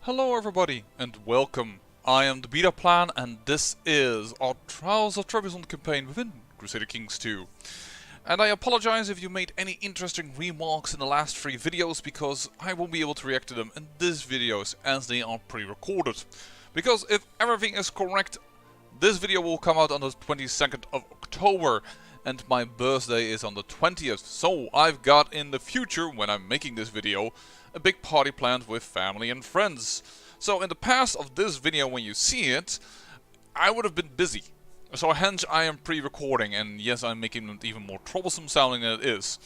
Hello everybody and welcome. I am the Beta Plan and this is our Trials of Trebizond campaign within Crusader Kings 2. And I apologize if you made any interesting remarks in the last 3 videos because I won't be able to react to them in these videos as they are pre-recorded. Because if everything is correct, this video will come out on the 22nd of October and my birthday is on the 20th. So I've got in the future, when I'm making this video, a big party planned with family and friends. So in the past of this video, when you see it, I would have been busy. So hence I am pre-recording, and yes, I'm making it even more troublesome sounding than it is.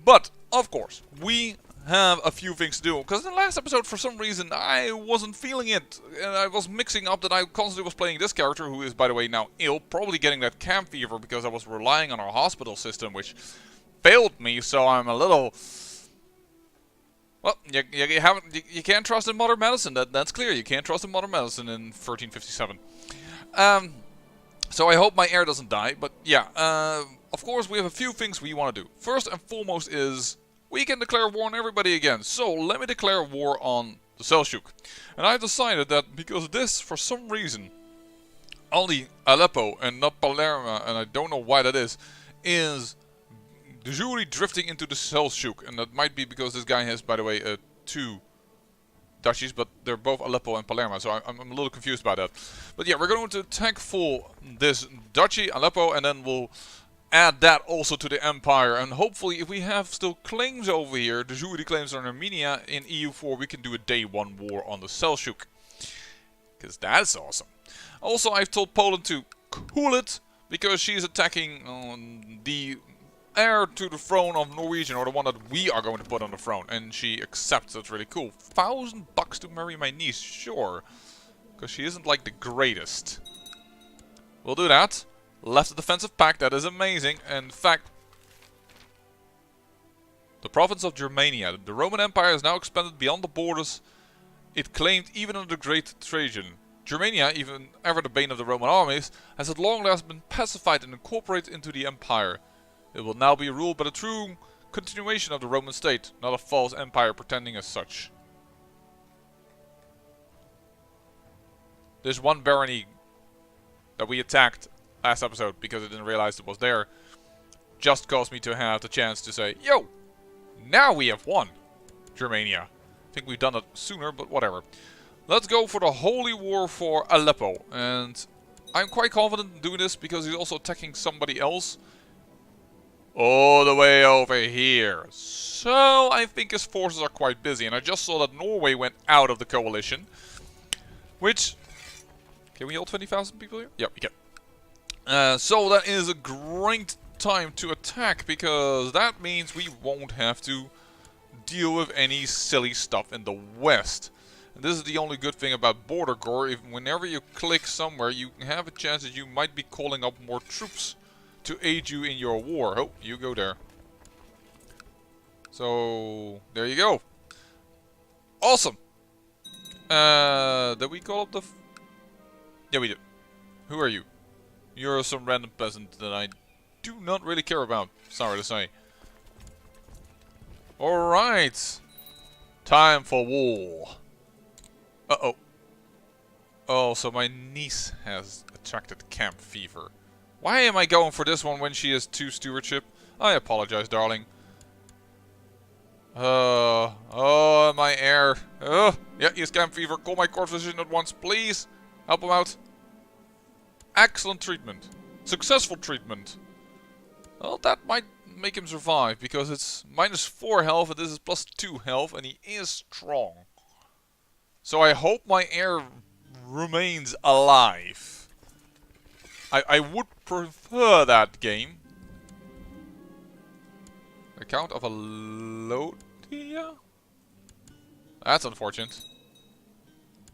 But, of course, we have a few things to do. Because in the last episode, for some reason, I wasn't feeling it. And I was mixing up that I constantly was playing this character, who is, by the way, now ill. Probably getting that camp fever because I was relying on our hospital system, which failed me. So I'm a little... Well, you can't trust in modern medicine. That's clear. You can't trust in modern medicine in 1357. So I hope my heir doesn't die. But yeah, of course we have a few things we want to do. First and foremost is we can declare war on everybody again. So let me declare war on the Seljuk. And I've decided that because this, for some reason, only Aleppo and not Palermo, and I don't know why that is de jure drifting into the Seljuk, and that might be because this guy has, by the way, 2 duchies, but they're both Aleppo and Palermo, so I'm a little confused about that. But yeah, we're going to attack for this duchy, Aleppo, and then we'll add that also to the empire. And hopefully, if we have still claims over here, de jure claims on Armenia in EU4, we can do a day 1 war on the Seljuk. Because that's awesome. Also, I've told Poland to cool it, because she's attacking the heir to the throne of Norwegian, or the one that we are going to put on the throne, and she accepts. That's really cool. $1,000 to marry my niece, sure, because she isn't like the greatest. We'll do that. Left a defensive pact, that is amazing. In fact, the province of Germania, the Roman Empire is now expanded beyond the borders it claimed even under the Great Trajan. Germania, even ever the bane of the Roman armies, has at long last been pacified and incorporated into the empire. It will now be ruled by the true continuation of the Roman state, not a false empire pretending as such. There's one barony that we attacked last episode because I didn't realize it was there. Just caused me to have the chance to say, yo, now we have won Germania. I think we've done it sooner, but whatever. Let's go for the holy war for Aleppo. And I'm quite confident in doing this because he's also attacking somebody else all the way over here. So I think his forces are quite busy. And I just saw that Norway went out of the coalition. Which... Can we hold 20,000 people here? Yeah, we can. So that is a great time to attack. Because that means we won't have to deal with any silly stuff in the west. And this is the only good thing about border gore. Whenever you click somewhere, you have a chance that you might be calling up more troops to aid you in your war. Oh, you go there. So, there you go. Awesome. Did we call up the... Yeah, we did. Who are you? You're some random peasant that I do not really care about. Sorry to say. Alright. Time for war. Uh-oh. Oh, so my niece has attracted camp fever. Why am I going for this one when she has 2 stewardship? I apologize, darling. Oh, my heir. Oh, yeah, he has camp fever. Call my court physician at once, please. Help him out. Excellent treatment. Successful treatment. Well, that might make him survive, because it's -4 health and this is +2 health, and he is strong. So I hope my heir remains alive. I would prefer that game. The Count of Alodia? That's unfortunate.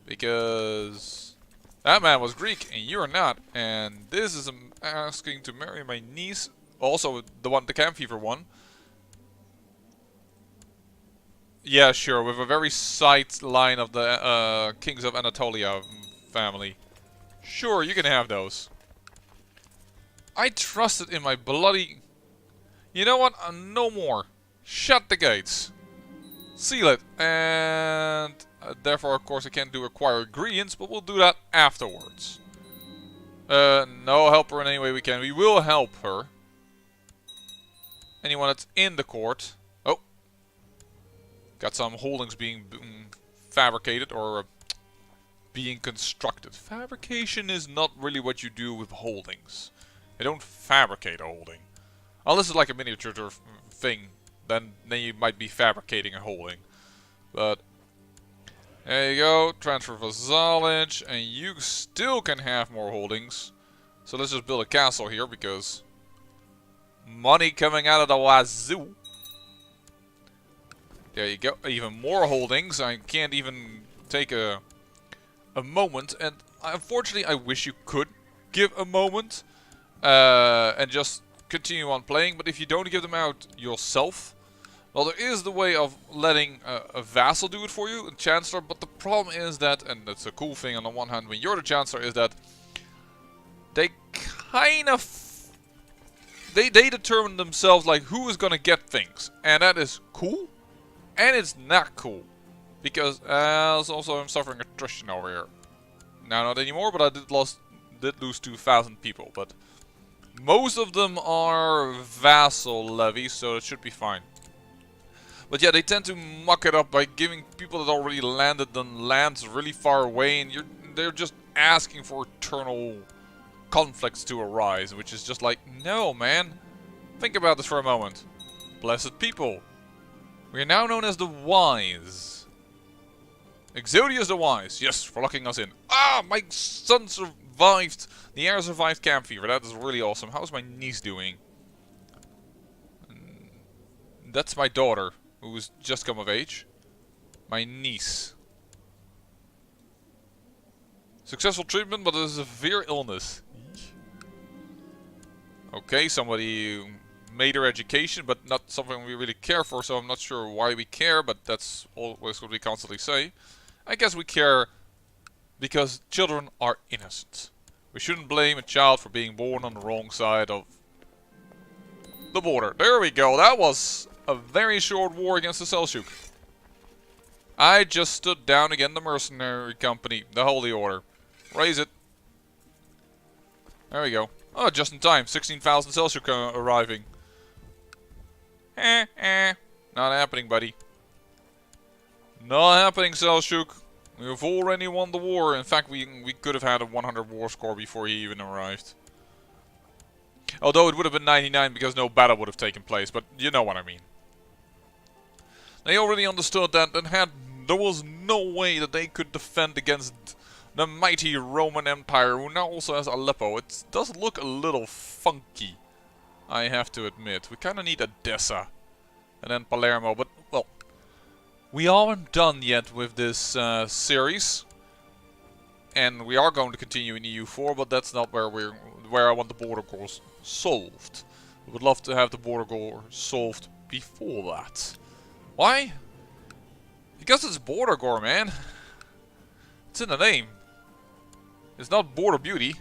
Because that man was Greek and you're not. And this is asking to marry my niece. Also the camp fever one. Yeah, sure, with a very side line of the Kings of Anatolia family. Sure, you can have those. I trusted in my bloody... You know what? No more. Shut the gates. Seal it. And therefore, of course, I can't do acquire ingredients, but we'll do that afterwards. No, help her in any way we can. We will help her. Anyone that's in the court. Oh. Got some holdings being fabricated or being constructed. Fabrication is not really what you do with holdings. They don't fabricate a holding. Unless it's like a miniature thing. Then you might be fabricating a holding. But there you go. Transfer vassalage. And you still can have more holdings. So let's just build a castle here because money coming out of the wazoo. There you go. Even more holdings. I can't even take a moment. And unfortunately, I wish you could give a moment. And just continue on playing. But if you don't give them out yourself, well, there is the way of letting a vassal do it for you, a chancellor. But the problem is that, and that's a cool thing on the one hand when you're the chancellor, is that they kind of they determine themselves like who is gonna get things, and that is cool, and it's not cool because also I'm suffering attrition over here. Now not anymore, but I did lose 2,000 people. But most of them are vassal levies, so it should be fine. But yeah, they tend to muck it up by giving people that already landed on lands really far away, and they're just asking for eternal conflicts to arise, which is just like, no, man. Think about this for a moment. Blessed people. We are now known as the Wise. Exodius the Wise. Yes, for locking us in. Ah, my son survived. The heir survived camp fever. That is really awesome. How's my niece doing? That's my daughter, who's just come of age. My niece. Successful treatment, but a severe illness. Okay, somebody made her education, but not something we really care for, so I'm not sure why we care, but that's always what we constantly say. I guess we care because children are innocent. We shouldn't blame a child for being born on the wrong side of the border. There we go. That was a very short war against the Seljuk. I just stood down against the mercenary company, the Holy Order. Raise it. There we go. Oh, just in time. 16,000 Seljuk arriving. Not happening, buddy. Not happening, Seljuk. We've already won the war. In fact, we could have had a 100 war score before he even arrived. Although it would have been 99 because no battle would have taken place. But you know what I mean. They already understood that there was no way that they could defend against the mighty Roman Empire, who now also has Aleppo. It does look a little funky, I have to admit. We kind of need Edessa and then Palermo, but well, we aren't done yet with this series, and we are going to continue in EU4, but that's not where I want the border goals solved. I would love to have the border goal solved before that. Why? Because it's border gore, man. It's in the name. It's not border beauty.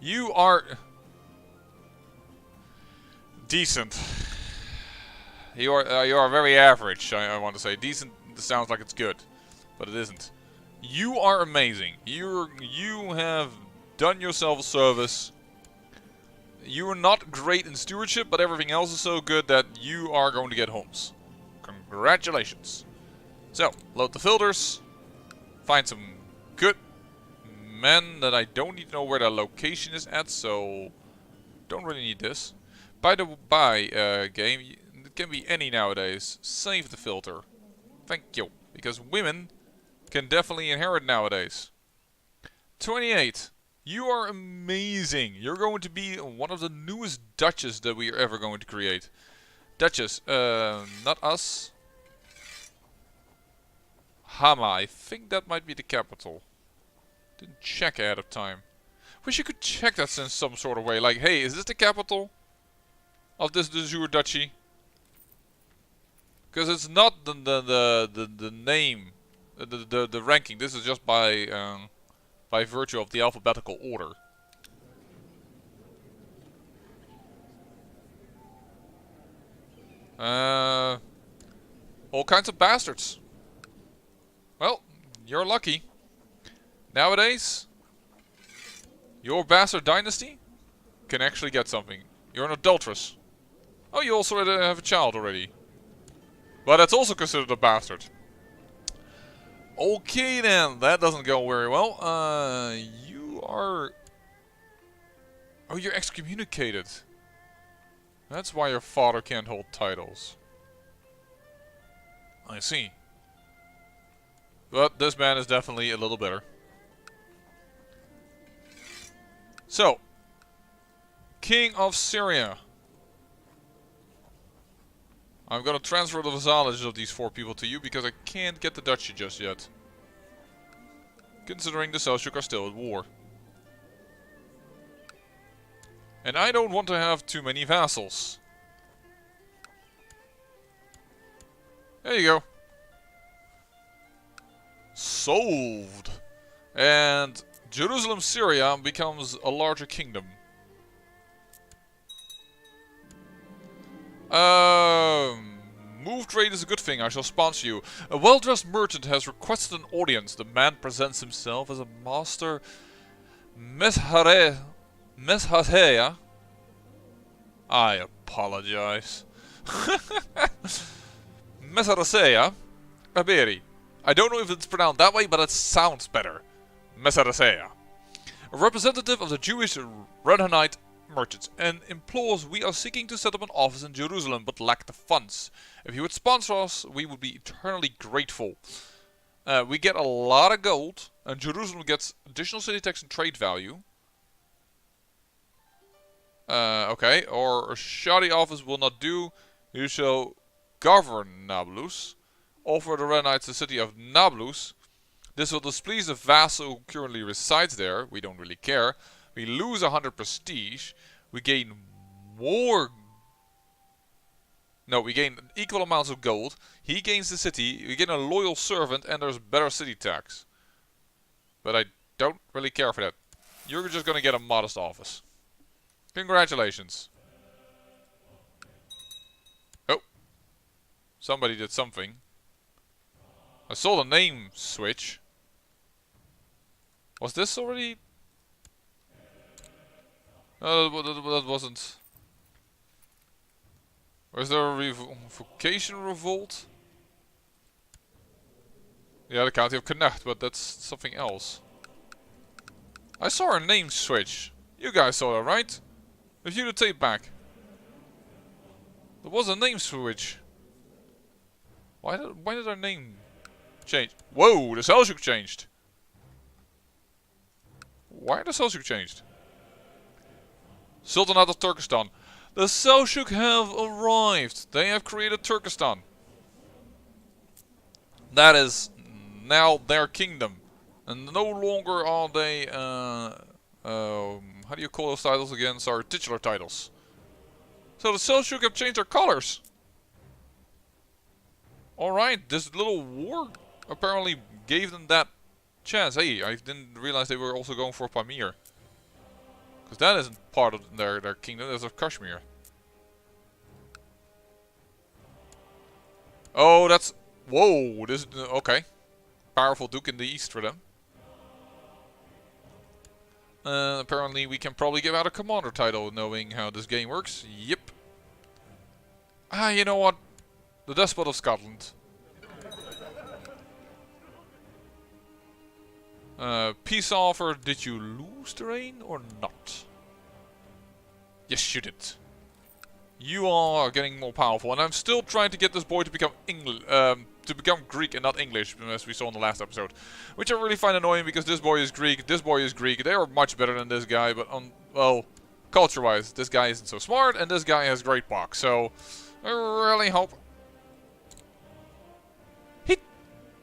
You are decent. You are very average. I want to say decent sounds like it's good, but it isn't. You are amazing. You have done yourself a service. You are not great in stewardship, but everything else is so good that you are going to get homes. Congratulations. So, load the filters. Find some good men that I don't need to know where their location is at, so don't really need this. By the by, game, it can be any nowadays. Save the filter. Thank you. Because women can definitely inherit nowadays. 28. You are amazing. You're going to be one of the newest duchess that we are ever going to create. Duchess, not us. Hama, I think that might be the capital. Didn't check ahead of time. Wish you could check that in some sort of way. Like, hey, is this the capital of this de jure duchy? Because it's not the name, the ranking. This is just by virtue of the alphabetical order. all kinds of bastards. Well, you're lucky. Nowadays, your bastard dynasty can actually get something. You're an adulteress. Oh, you also have a child already. But that's also considered a bastard. Okay then, that doesn't go very well. You are... Oh, you're excommunicated. That's why your father can't hold titles. I see. But this man is definitely a little better. So, King of Syria. I'm gonna transfer the vassalage of these 4 people to you because I can't get the duchy just yet. Considering the Seljuk are still at war. And I don't want to have too many vassals. There you go. Solved. And Jerusalem, Syria becomes a larger kingdom. Move trade is a good thing. I shall sponsor you. A well-dressed merchant has requested an audience. The man presents himself as a master Meshareya. I apologize. Meshareya Aberi. I don't know if it's pronounced that way, but it sounds better. Meshareya. A representative of the Jewish Renhanite merchants and implores we are seeking to set up an office in Jerusalem but lack the funds. If you would sponsor us, we would be eternally grateful. We get a lot of gold and Jerusalem gets additional city tax and trade value. Okay, or a shoddy office will not do. You shall govern Nablus. Offer the Renanites the city of Nablus. This will displease the vassal who currently resides there. We don't really care. We lose 100 prestige. We gain more... No, we gain equal amounts of gold. He gains the city. We gain a loyal servant and there's better city tax. But I don't really care for that. You're just gonna get a modest office. Congratulations. Oh. Somebody did something. I saw the name switch. Was this already... that wasn't... Was there a revocation revolt? Yeah, the county of Connacht, but that's something else. I saw a name switch. You guys saw that, right? Review the tape back. There was a name switch. Why did our name change? Whoa, the Seljuk changed. Why the Seljuk changed? Sultanate of Turkestan. The Seljuk have arrived. They have created Turkestan. That is now their kingdom. And no longer are they, how do you call those titles again? Sorry, titular titles. So the Seljuk have changed their colors. Alright, this little war apparently gave them that chance. Hey, I didn't realize they were also going for Pamir. Because that isn't part of their kingdom, that's of Kashmir. Oh, that's... Whoa, this... Okay. Powerful duke in the east for them. Apparently we can probably give out a commander title knowing how this game works. Yep. Ah, you know what? The Despot of Scotland. Peace offer, did you lose terrain or not? Yes, you did. You are getting more powerful, and I'm still trying to get this boy to become Greek and not English, as we saw in the last episode. Which I really find annoying because this boy is Greek, this boy is Greek. They are much better than this guy, but well, culture-wise, this guy isn't so smart, and this guy has great pox. So I really hope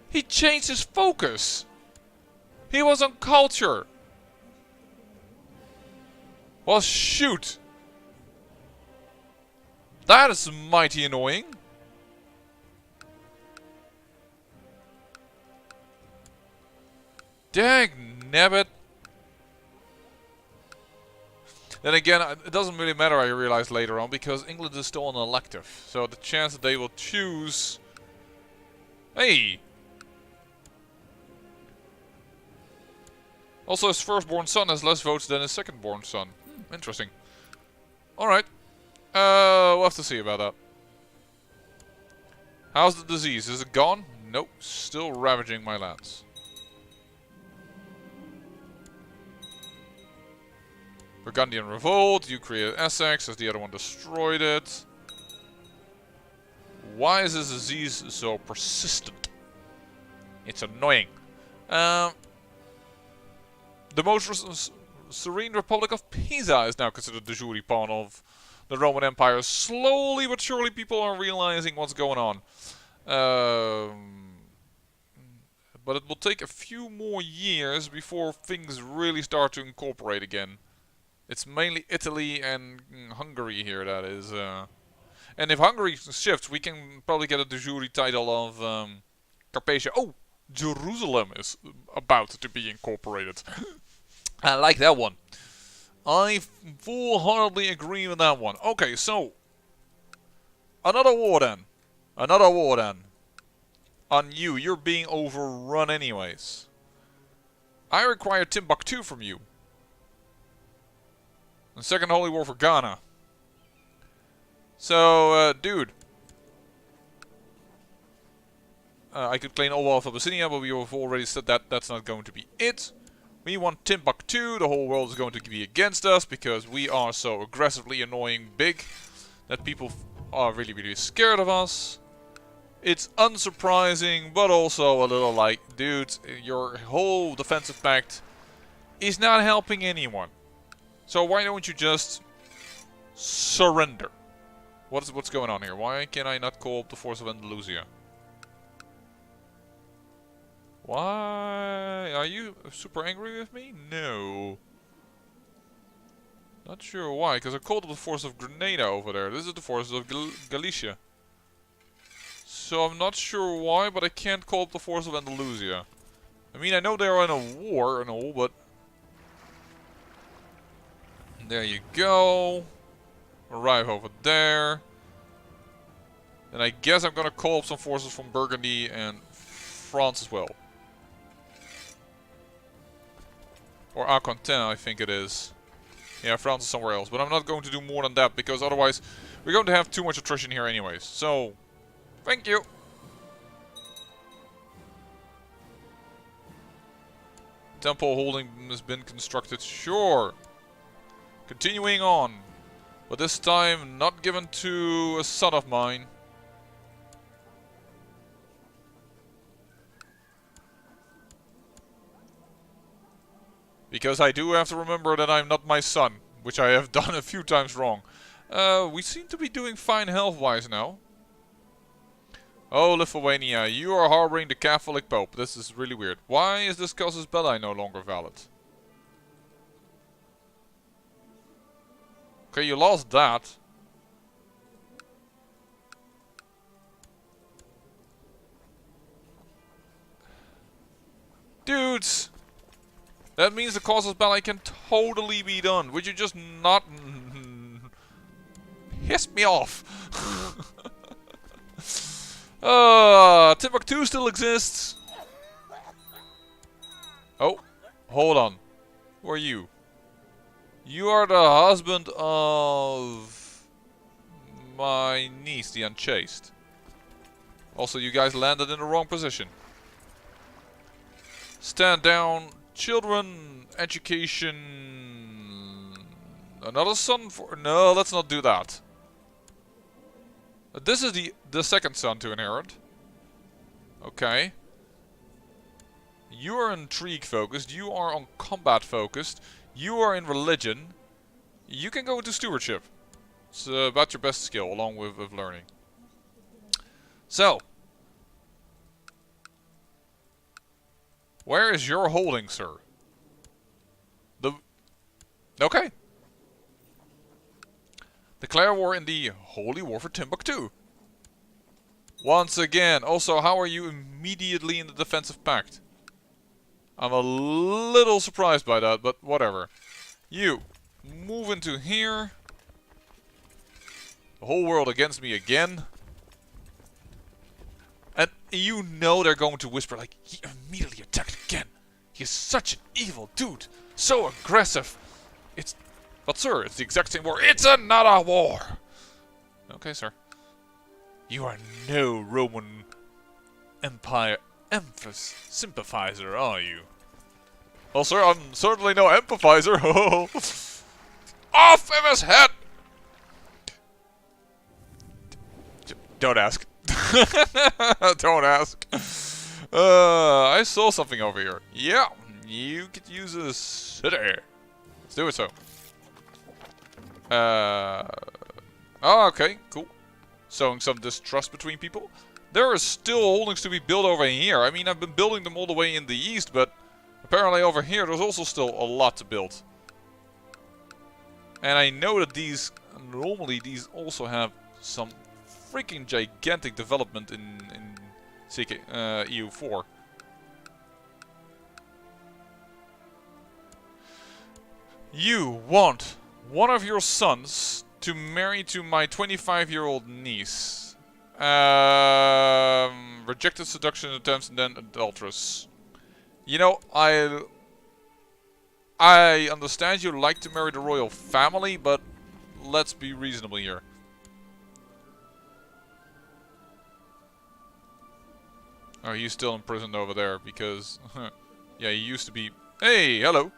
he changed his focus. He was on culture. Well, shoot. That is mighty annoying. Dag nabbit. Then again, it doesn't really matter, I realized later on, because England is still an elective. So the chance that they will choose Hey! Also, his firstborn son has less votes than his secondborn son. Interesting. Alright. We'll have to see about that. How's the disease? Is it gone? Nope. Still ravaging my lands. Burgundian revolt. You created Essex as the other one destroyed it. Why is this disease so persistent? It's annoying. The most serene Republic of Pisa is now considered the jure pawn of the Roman Empire. Slowly but surely people are realizing what's going on. But it will take a few more years before things really start to incorporate again. It's mainly Italy and Hungary here that is. And if Hungary shifts, we can probably get a de jure title of Carpathia. Oh! Jerusalem is about to be incorporated. I like that one. I full-heartedly agree with that one. Okay, so another war then. Another war then. On you. You're being overrun anyways. I require Timbuktu from you. The second holy war for Ghana. So, dude. I could claim all of Abyssinia, but we have already said that that's not going to be it. We want Timbuktu. The whole world is going to be against us because we are so aggressively annoying big that people are really, really scared of us. It's unsurprising, but also a little like, dude, your whole defensive pact is not helping anyone. So why don't you just surrender? What's going on here? Why can I not call up the force of Andalusia? Why? Are you super angry with me? No. Not sure why, because I called up the force of Grenada over there. This is the force of Galicia. So I'm not sure why, but I can't call up the force of Andalusia. I mean, I know they're in a war and all, but... There you go. Arrive over there. And I guess I'm gonna call up some forces from Burgundy and France as well. Or Arcontin, I think it is. Yeah, France is somewhere else. But I'm not going to do more than that, because otherwise we're going to have too much attrition here anyways. So, thank you. Temple holding has been constructed. Sure. Continuing on. But this time not given to a son of mine. Because I do have to remember that I'm not my son, which I have done a few times wrong. We seem to be doing fine health-wise now. Oh, Lithuania, you are harboring the Catholic Pope. This is really weird. Why is this casus belli no longer valid? Okay, you lost that. Dudes! That means the casus belli can totally be done. Would you just not piss me off? Timbuktu still exists. Oh, hold on. Who are you? You are the husband of my niece, the Unchaste. Also, you guys landed in the wrong position. Stand down. Children, education, another son for... No, let's not do that. This is the second son to inherit. Okay. You are intrigue focused, you are on combat focused, you are in religion. You can go into stewardship. It's about your best skill, along with learning. So. Where is your holding, sir? Okay. Declare war in the Holy War for Timbuktu. Once again. Also, how are you immediately in the defensive pact? I'm a little surprised by that, but whatever. You, move into here. The whole world against me again. And you know they're going to whisper like, he immediately attacked again. He is such an evil dude. So aggressive. But sir, it's the exact same war. It's another war. Okay, sir. You are no Roman Empire sympathizer, are you? Well, sir, I'm certainly no empathizer. Off of his head! Don't ask. Don't ask. I saw something over here. Yeah, you could use a city. Let's do it so. Oh, okay, cool. Sowing some distrust between people. There are still holdings to be built over here. I mean, I've been building them all the way in the east, but apparently over here there's also still a lot to build. And I know that normally these also have some freaking gigantic development in CK, EU4. You want one of your sons to marry to my 25-year-old niece. Rejected seduction attempts and then adulteress. You know, I understand you like to marry the royal family, but let's be reasonable here. Oh, he's still imprisoned over there because, yeah, he used to be. Hey, hello.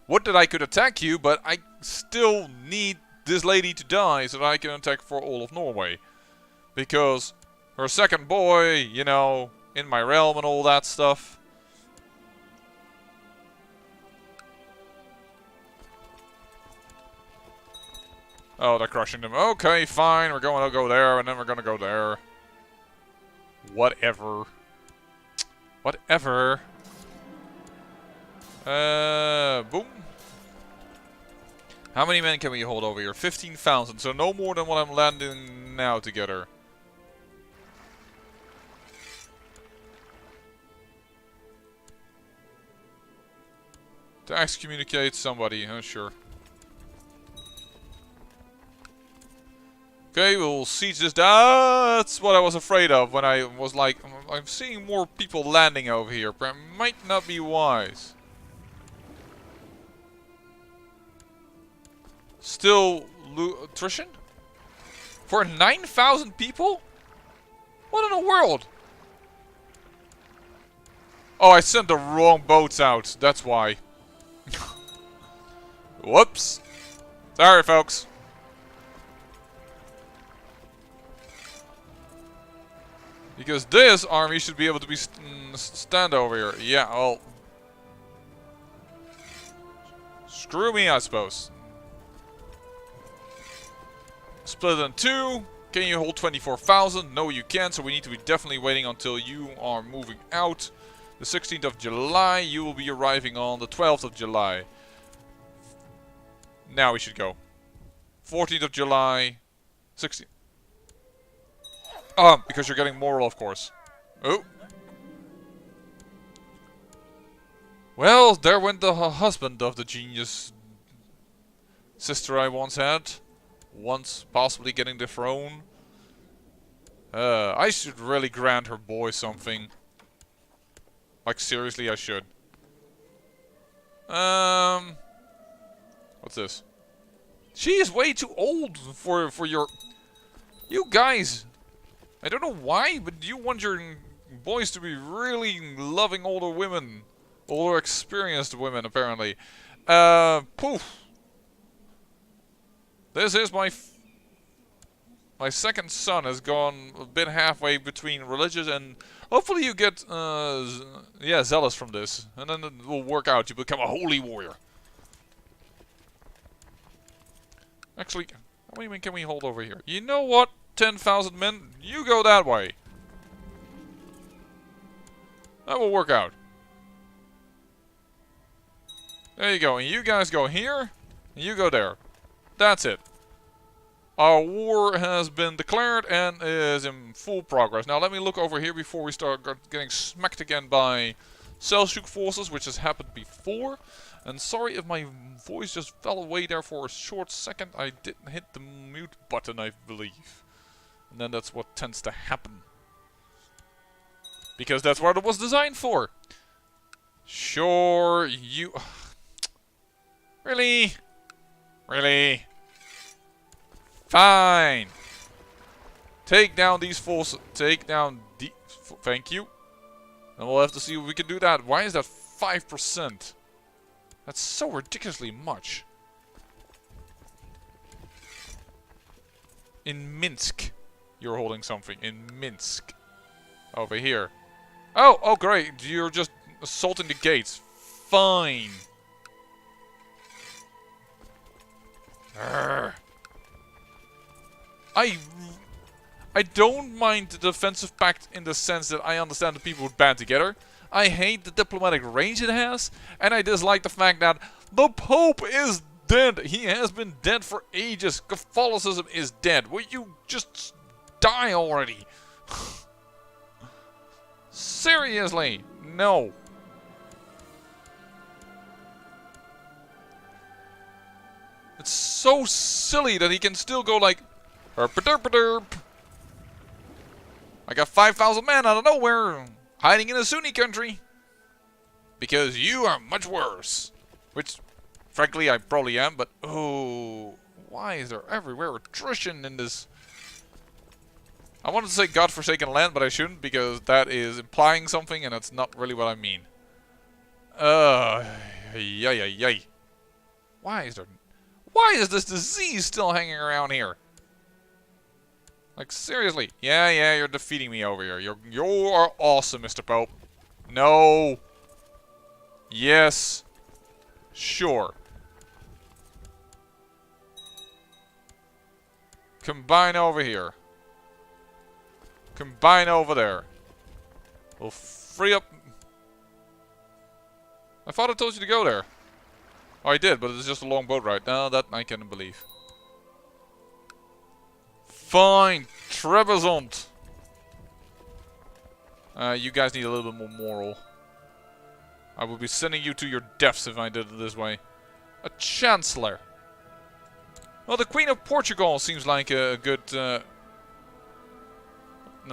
Would that I could attack you, but I still need this lady to die so that I can attack for all of Norway. Because her second boy, you know, in my realm and all that stuff. Oh, they're crushing them. Okay, fine. We're going to go there, and then we're going to go there. Whatever. Whatever. Boom. How many men can we hold over here? 15,000. So no more than what I'm landing now together. To excommunicate somebody. Sure. Okay, we'll siege this down. That's what I was afraid of when I was like, I'm seeing more people landing over here. But it might not be wise. Still attrition? For 9,000 people? What in the world? Oh, I sent the wrong boats out. That's why. Whoops. Sorry, folks. Because this army should be able to be stand over here. Yeah, well. Screw me, I suppose. Split it in two. Can you hold 24,000? No, you can't, so we need to be definitely waiting until you are moving out. The 16th of July, you will be arriving on the 12th of July. Now we should go. 14th of July. 16th. Because you're getting moral, of course. Oh. Well, there went the husband of the genius sister I once had. Once possibly getting the throne. I should really grant her boy something. Like, seriously, I should. What's this? She is way too old for your... You guys... I don't know why, but you want your boys to be really loving older women. Older experienced women, apparently. Poof. This is my second son has gone a bit halfway between religious and hopefully you get yeah, zealous from this, and then it will work out. You become a holy warrior. Actually, how many men can we hold over here? You know what? 10,000 men. You go that way. That will work out. There you go. And you guys go here. And you go there. That's it. Our war has been declared and is in full progress. Now let me look over here before we start getting smacked again by Seljuk forces, which has happened before. And sorry if my voice just fell away there for a short second. I didn't hit the mute button, I believe. And then that's what tends to happen. Because that's what it was designed for. Sure, you... Really? Really? Fine. Take down these forces. Take down the... Thank you. And we'll have to see if we can do that. Why is that 5%? That's so ridiculously much. In Minsk. You're holding something. In Minsk. Over here. Oh, oh great. You're just assaulting the gates. Fine. Urgh. I don't mind the defensive pact in the sense that I understand that people would band together. I hate the diplomatic range it has, and I dislike the fact that the Pope is dead. He has been dead for ages. Catholicism is dead. Will you just die already? Seriously, no. It's so silly that he can still go like, herp-a-derp-a-derp. I got 5,000 men out of nowhere, hiding in a Sunni country. Because you are much worse. Which, frankly, I probably am, but oh, why is there everywhere attrition in this? I wanted to say godforsaken land, but I shouldn't, because that is implying something, and that's not really what I mean. Yay. Why is this disease still hanging around here? Like, seriously. Yeah, you're defeating me over here. You're awesome, Mr. Pope. No. Yes. Sure. Combine over here. Combine over there. We'll free up... I thought I told you to go there. Oh, I did, but it's just a long boat ride. No, that I can't believe. Fine, Trebizond. You guys need a little bit more moral. I would be sending you to your deaths if I did it this way. A Chancellor. Well, the Queen of Portugal seems like a good... in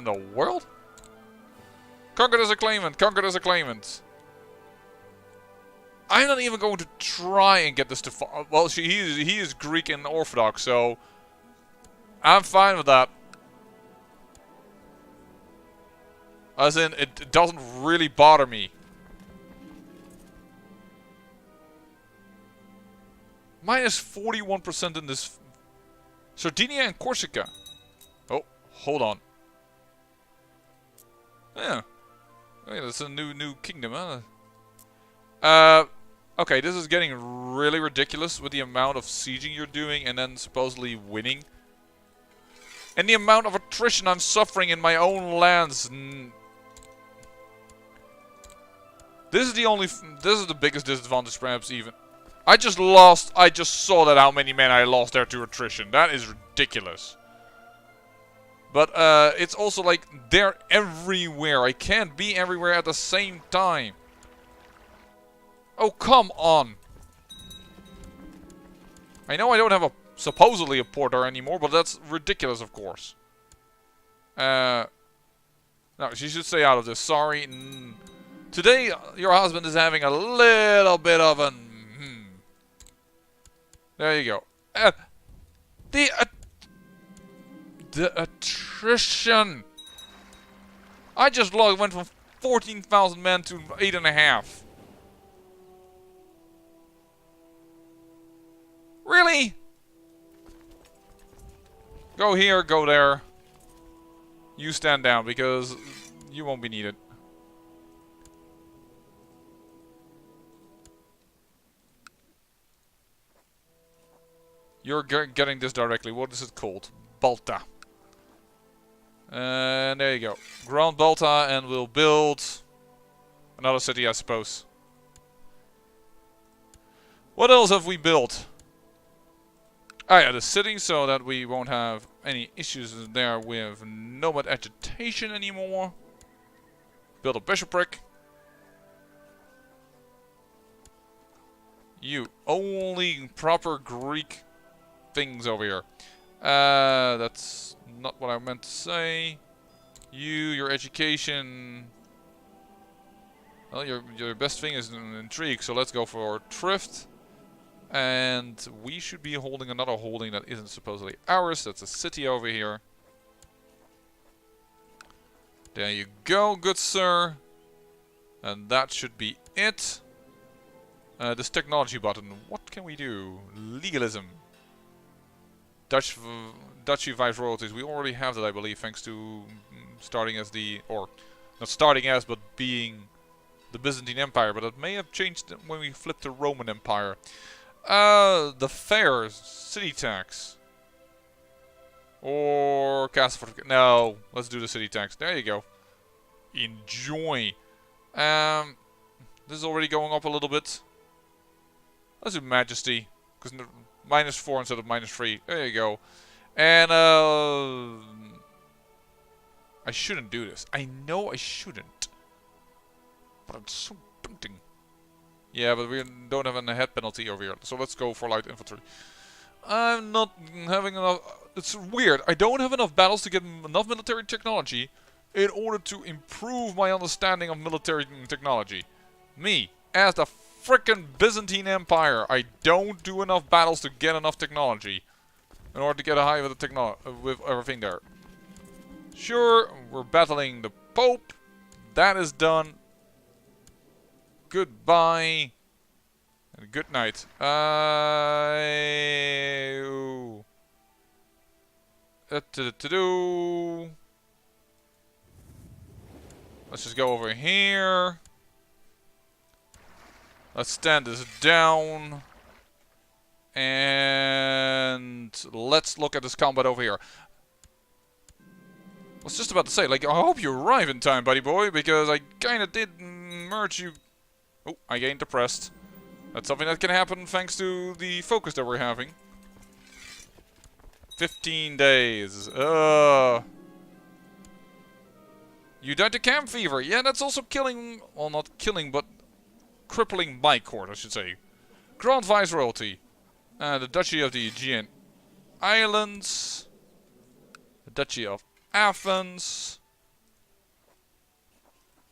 the world? Conquered as a claimant, conquered as a claimant. I'm not even going to try and get this to... Well, he is Greek and Orthodox, so... I'm fine with that. As in, it doesn't really bother me. Minus 41% in this... Sardinia and Corsica. Oh, hold on. Yeah. Oh, yeah, that's a new kingdom, huh? Okay, this is getting really ridiculous with the amount of sieging you're doing and then supposedly winning. And the amount of attrition I'm suffering in my own lands. This is the biggest disadvantage perhaps even. I just saw that how many men I lost there to attrition. That is ridiculous. But it's also like they're everywhere. I can't be everywhere at the same time. Oh, come on. I know I don't have supposedly a port there anymore, but that's ridiculous, of course. No, she should stay out of this. Sorry. Today, your husband is having a little bit of an... There you go. The attrition. I just went from 14,000 men to 8.5. Really? Go here, go there. You stand down because you won't be needed. You're getting this directly. What is it called? Balta. And there you go. Ground Balta, and we'll build another city, I suppose. What else have we built? Oh yeah, the city, so that we won't have any issues there with nomad agitation anymore. Build a bishopric. You only proper Greek things over here. That's not what I meant to say. Your education. Well, your best thing is an intrigue, so let's go for thrift. And we should be holding another holding that isn't supposedly ours. That's a city over here. There you go, good sir. And that should be it. This technology button. What can we do? Legalism. Duchy viceroyalties. We already have that, I believe, thanks to starting as the... Or, not starting as, but being the Byzantine Empire. But it may have changed when we flipped to Roman Empire. The fairs. City tax. Or castle fortification. No, let's do the city tax. There you go. Enjoy. This is already going up a little bit. Let's do majesty, because -4 instead of -3. There you go. And I shouldn't do this. I know I shouldn't, but it's so tempting. Yeah, but we don't have a head penalty over here, so let's go for light infantry. I'm not having enough. It's weird. I don't have enough battles to get enough military technology in order to improve my understanding of military technology. Me, as the frickin' Byzantine Empire, I don't do enough battles to get enough technology in order to get a high with the with everything there. Sure, we're battling the Pope. That is done. Goodbye. And good night. Let's just go over here. Let's stand this down. And let's look at this combat over here. I was just about to say, like, I hope you arrive in time, buddy boy, because I kinda did merge you. Oh, I gained depressed. That's something that can happen thanks to the focus that we're having. 15 days. You died to camp fever. Yeah, that's also killing... Well, not killing, but crippling my court, I should say. Grand Viceroyalty. The Duchy of the Aegean Islands. The Duchy of Athens.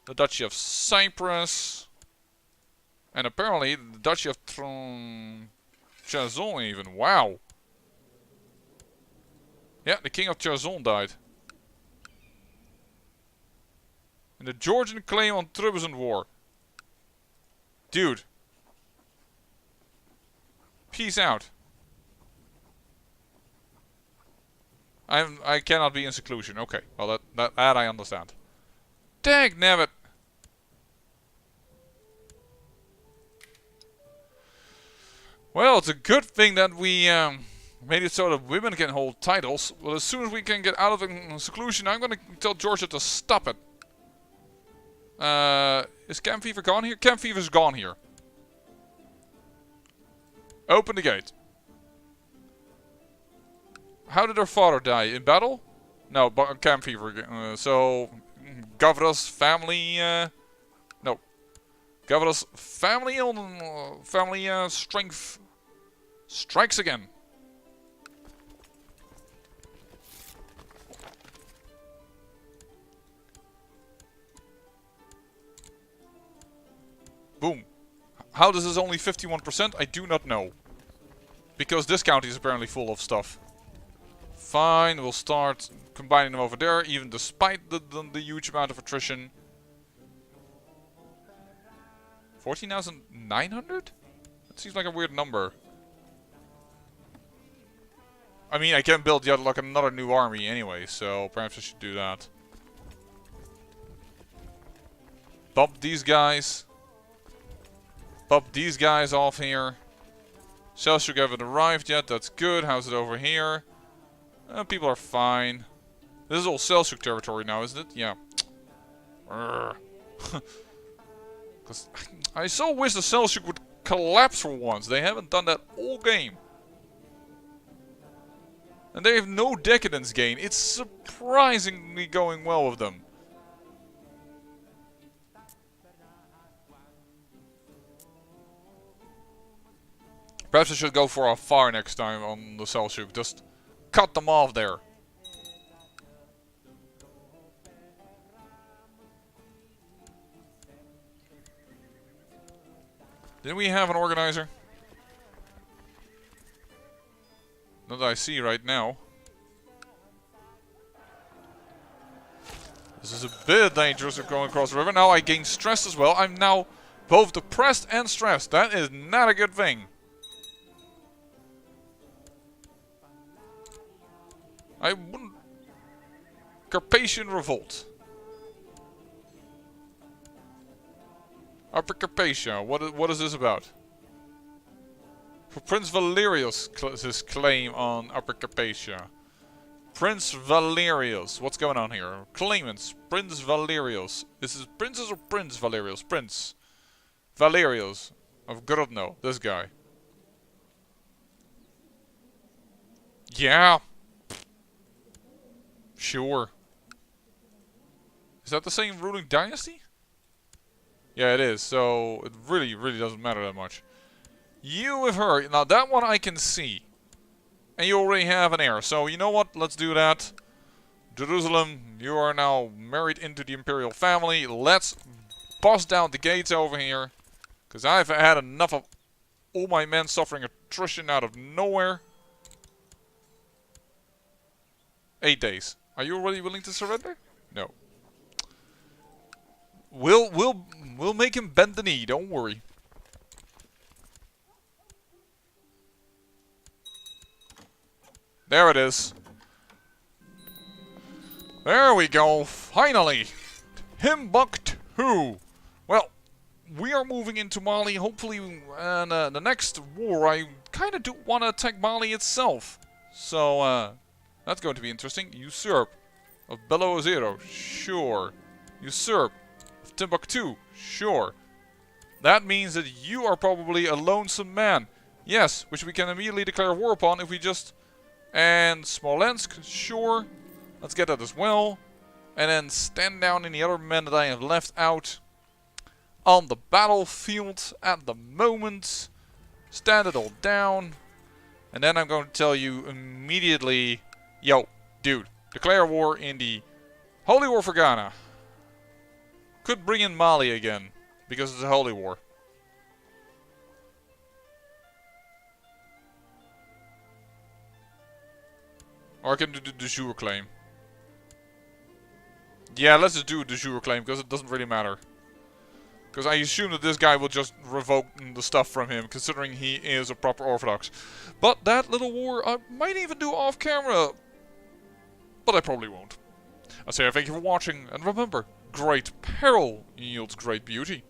The Duchy of Cyprus. And apparently the Duchy of Trebizond even. Wow. Yeah, the King of Trebizond died. And the Georgian claim on Trebizond War. Dude. Peace out. I cannot be in seclusion. Okay, well that I understand. Dang nabbit. Well, it's a good thing that we made it so that women can hold titles. Well, as soon as we can get out of the seclusion, I'm gonna tell Georgia to stop it. Is Camp Fever gone here? Camp Fever's gone here. Open the gate. How did her father die? In battle? No, but Camp Fever. So, Gavra's family... no. Gavra's family strength strikes again. Boom. How this is only 51%, I do not know. Because this county is apparently full of stuff. Fine, we'll start combining them over there, even despite the huge amount of attrition. 14,900? That seems like a weird number. I mean, I can build yet like another new army anyway, so perhaps I should do that. Bump these guys. Pop these guys off here. Selçuk haven't arrived yet, that's good. How's it over here? People are fine. This is all Selçuk territory now, isn't it? Yeah. Because I so wish the Selçuk would collapse for once. They haven't done that all game. And they have no decadence gain. It's surprisingly going well with them. Perhaps I should go for a fire next time on the Selçuk. Just cut them off there. Did we have an organizer? Not that I see right now. This is a bit dangerous of going across the river. Now I gain stress as well. I'm now both depressed and stressed. That is not a good thing. I wouldn't... Carpathian Revolt. Upper Carpathia. What is this about? For Prince Valerius, his claim on Upper Carpathia. Prince Valerius. What's going on here? Claimants. Prince Valerius. This is Princess or Prince Valerius? Prince. Valerius. Of Grodno. This guy. Yeah. Sure. Is that the same ruling dynasty? Yeah, it is. So it really doesn't matter that much. You with her. Now that one I can see. And you already have an heir. So you know what? Let's do that. Jerusalem, you are now married into the imperial family. Let's bust down the gates over here. Because I've had enough of all my men suffering attrition out of nowhere. 8 days. Are you already willing to surrender? No. We'll make him bend the knee, don't worry. There it is. There we go, finally! Timbuktu! Well, we are moving into Mali, hopefully, and the next war I kinda do want to attack Mali itself. So, that's going to be interesting. Usurp of Belo Zero, sure. Usurp of Timbuktu, sure. That means that you are probably a lonesome man. Yes, which we can immediately declare war upon if we just... And Smolensk, sure. Let's get that as well. And then stand down any other men that I have left out on the battlefield at the moment. Stand it all down. And then I'm going to tell you immediately, yo, dude, declare war in the Holy War for Ghana. Could bring in Mali again, because it's a Holy War. Or I can do the de jure claim. Yeah, let's just do a de jure claim, because it doesn't really matter. Because I assume that this guy will just revoke the stuff from him, considering he is a proper Orthodox. But that little war, I might even do off camera. But I probably won't. I say thank you for watching, and remember, great peril yields great beauty.